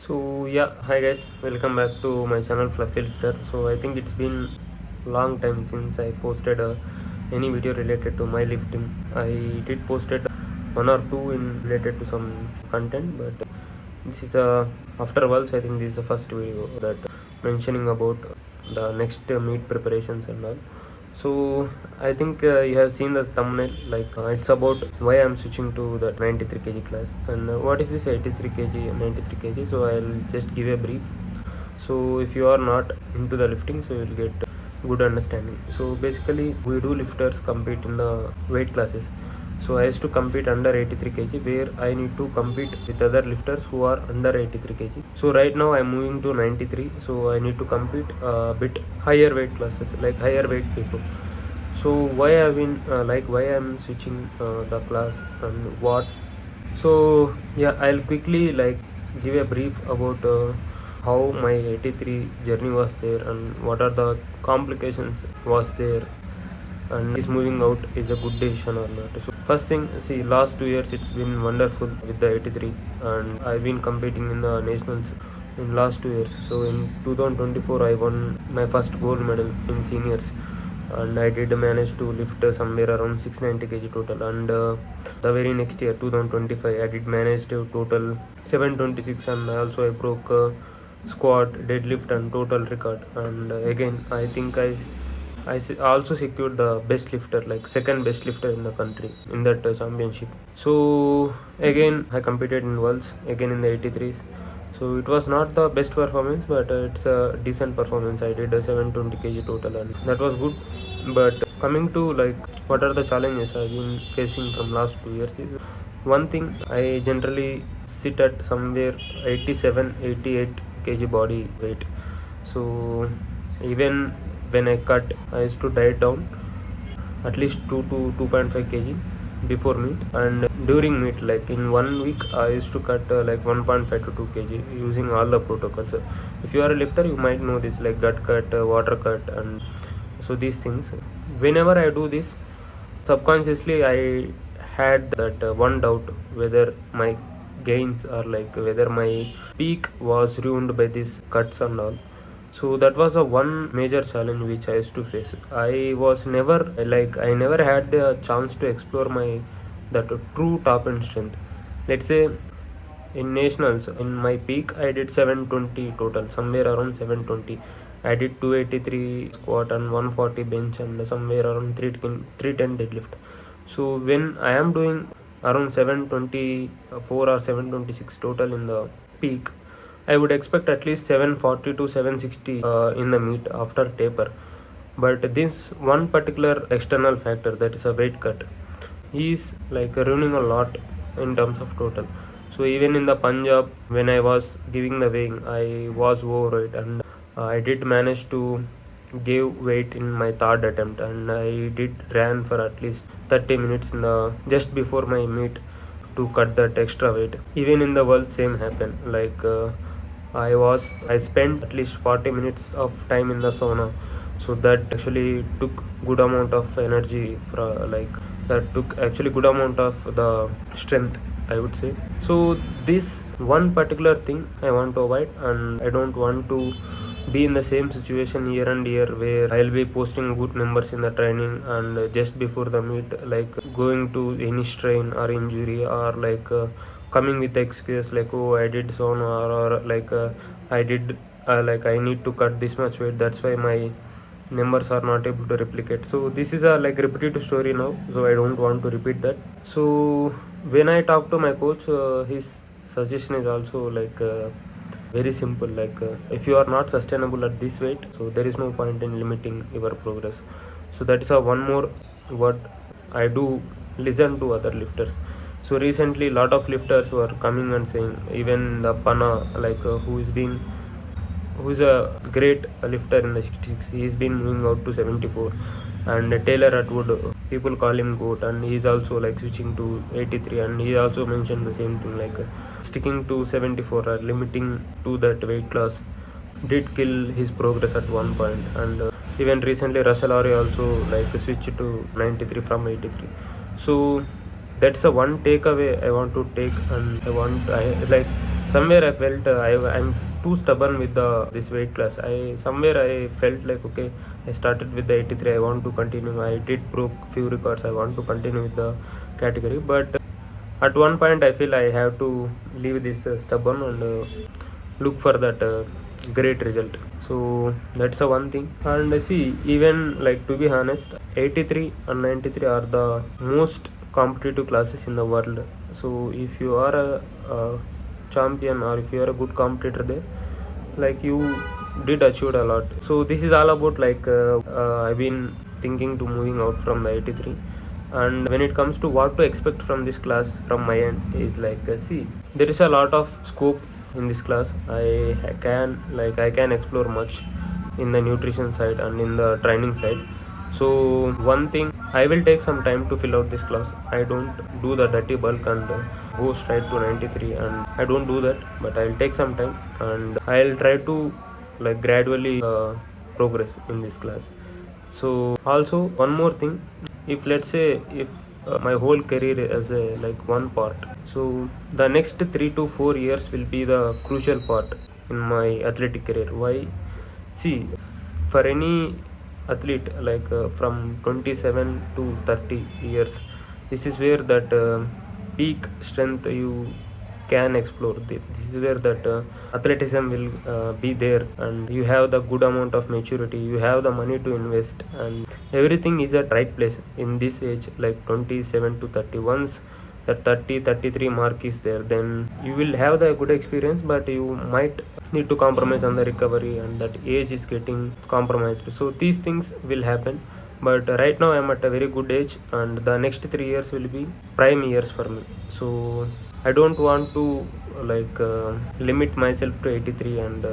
So yeah, hi guys, welcome back to my channel Fluffy Lifter. So I think it's been long time since I posted any video related to my lifting. I did posted one or two in related to some content, but this is afterwards. I think this is the first video that mentioning about the next meet preparations and all. So I think you have seen the thumbnail, like it's about why I'm switching to the 93 kg class and what is this 83 kg and 93 kg. So I'll just give a brief. So if you are not into the lifting, so you'll get good understanding. So basically we do lifters compete in the weight classes. So I used to compete under 83 kg, where I need to compete with other lifters who are under 83 kg. So right now I'm moving to 93, so I need to compete a bit higher weight classes, like higher weight people. So why I've been why I'm switching the class and what. So yeah, I'll quickly give a brief about how my 83 journey was there and what are the complications was there, and is moving out is a good decision or not. So first thing, see, last 2 years it's been wonderful with the 83, and I've been competing in the nationals in last 2 years. So in 2024 I won my first gold medal in seniors, and I did manage to lift somewhere around 690 kg total. And the very next year 2025 I did manage to total 726, and also I broke squat, deadlift and total record. And again I think also secured the best lifter, like second best lifter in the country in that championship. So again I competed in worlds again in the 83s. So it was not the best performance, but it's a decent performance. I did a 720 kg total, and that was good. But coming to what are the challenges I've been facing from last 2 years is, one thing, I generally sit at somewhere 87 88 kg body weight. So even when I cut, I used to diet down at least 2 to 2.5 kg before meet, and during meet, like in 1 week I used to cut 1.5 to 2 kg using all the protocols. If you are a lifter, you might know this, like gut cut, water cut, and so these things. Whenever I do this, subconsciously I had that one doubt whether my gains are whether my peak was ruined by these cuts and all. So that was a one major challenge which I used to face. I was never I never had the chance to explore my that true top end strength. Let's say in nationals, in my peak I did 720 total, somewhere around 720. I did 283 squat and 140 bench and somewhere around 310 deadlift. So when I am doing around 724 or 726 total in the peak, I would expect at least 740 to 760 in the meet after taper. But this one particular external factor, that is a weight cut, is ruining a lot in terms of total. So even in the Punjab, when I was giving the weighing, I was overweight, and I did manage to give weight in my third attempt, and I did ran for at least 30 minutes in the just before my meet to cut that extra weight. Even in the world, same happened. I spent at least 40 minutes of time in the sauna, so that actually took good amount of energy for that took actually good amount of the strength, I would say. So this one particular thing I want to avoid, and I don't want to be in the same situation year and year where I'll be posting good numbers in the training, and just before the meet going to any strain or injury, or coming with excuse like, oh, I did sauna, or I did I need to cut this much weight, that's why my numbers are not able to replicate. So this is a repetitive story now, so I don't want to repeat that. So when I talk to my coach, his suggestion is also very simple, if you are not sustainable at this weight, so there is no point in limiting your progress. So that is a one more what I do listen to other lifters. So recently lot of lifters were coming and saying, even the Pana, who is a great lifter in the 66, he's been moving out to 74. And Taylor Atwood, people call him goat, and he's also switching to 83, and he also mentioned the same thing, sticking to 74 or limiting to that weight class did kill his progress at one point. And even recently Russell Ori also switched to 93 from 83. So that's a one takeaway I want to take, and I somewhere I felt I'm too stubborn with this weight class. I felt like, okay, I started with the 83, I want to continue. I did broke few records, I want to continue with the category, but at one point I feel I have to leave this stubborn and look for that great result. So that's a one thing. And see, even like, to be honest, 83 and 93 are the most competitive classes in the world. So if you are a champion, or if you are a good competitor there, like, you did achieve a lot. So this is all about, like, I've been thinking to moving out from the 83. And when it comes to what to expect from this class from my end, is like, see, there is a lot of scope in this class. I can explore much in the nutrition side and in the training side. So one thing, I will take some time to fill out this class. I don't do the dirty bulk and go straight to 93, and I don't do that, but I'll take some time and I'll try to, like, gradually progress in this class. So also one more thing, if let's say, if my whole career as a, like, one part, so the next 3 to 4 years will be the crucial part in my athletic career. Why? See, for any athlete, like, from 27 to 30 years, this is where that peak strength you can explore. This is where that athleticism will be there, and you have the good amount of maturity, you have the money to invest, and everything is at right place in this age, like 27 to 30. Once that 30-33 mark is there, then you will have the good experience, but you might need to compromise on the recovery, and that age is getting compromised. So these things will happen. But right now I'm at a very good age, and the next 3 years will be prime years for me. So I don't want to, like, limit myself to 83 and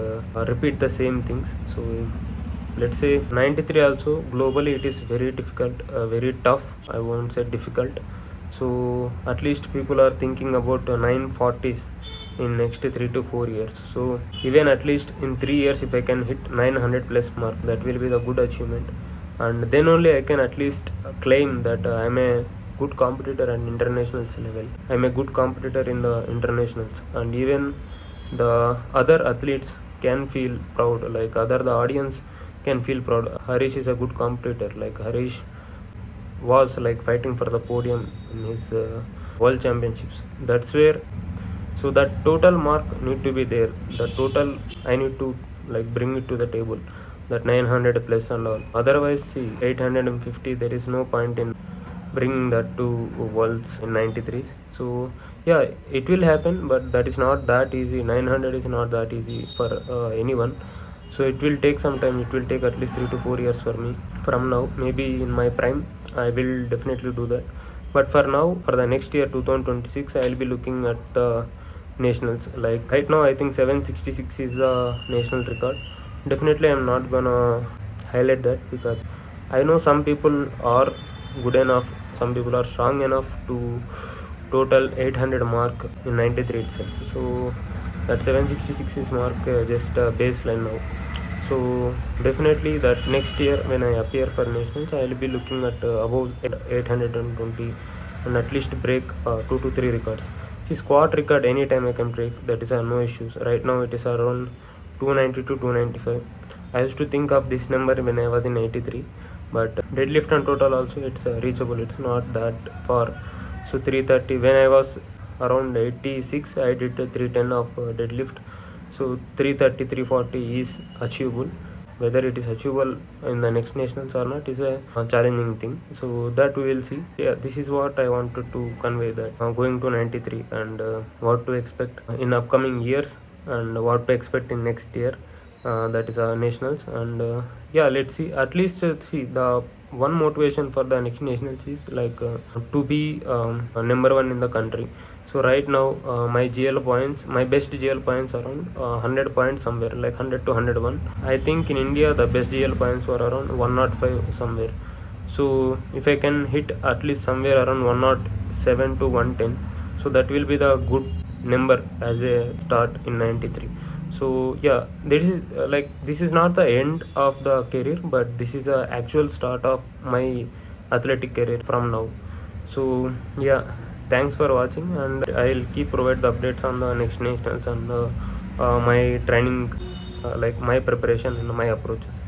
repeat the same things. So if, let's say, 93 also, globally it is very difficult, very tough, I won't say difficult. So at least people are thinking about 940s in next 3 to 4 years. So even at least in 3 years, if I can hit 900 plus mark, that will be the good achievement. And then only I can at least claim that I'm a good competitor at internationals level. I'm a good competitor in the internationals, and even the other athletes can feel proud, like, the audience can feel proud. Harish is a good competitor. Like, Harish was, like, fighting for the podium in his world championships. That's where, so that total mark need to be there. The total I need to, like, bring it to the table, that 900 plus and all. Otherwise, see, 850, there is no point in bringing that to worlds in 93s. So yeah, it will happen, but that is not that easy. 900 is not that easy for anyone. So it will take some time. It will take at least 3 to 4 years for me from now. Maybe in my prime I will definitely do that, but for now, for the next year 2026, I will be looking at the nationals. Like, right now I think 766 is a national record. Definitely I'm not gonna highlight that, because I know some people are good enough, some people are strong enough to total 800 mark in 93 itself. So that 766 is mark just a baseline now. So definitely that next year when I appear for nationals, I will be looking at above 820, and at least break 2 to 3 records. See, squat record anytime I can break, that is no issues. Right now it is around 290 to 295. I used to think of this number when I was in 83, but deadlift and total also it's reachable, it's not that far. So 330, when I was around 86, I did 310 of deadlift. So 330 340 is achievable. Whether it is achievable in the next nationals or not is a challenging thing. So that we will see. Yeah, this is what I wanted to convey, that going to 93 and what to expect in upcoming years, and what to expect in next year, that is nationals. And yeah, let's see. At least see, the one motivation for the next nationals is, like, to be number one in the country. So right now my GL points, my best GL points around 100 points somewhere, like 100 to 101. I think in India the best GL points were around 105 somewhere. So if I can hit at least somewhere around 107 to 110, so that will be the good number as a start in 93. So yeah, this is like, this is not the end of the career, but this is a actual start of my athletic career from now. So yeah, Thanks for watching, and I'll keep provide the updates on the next nationals and my training, like my preparation and my approaches.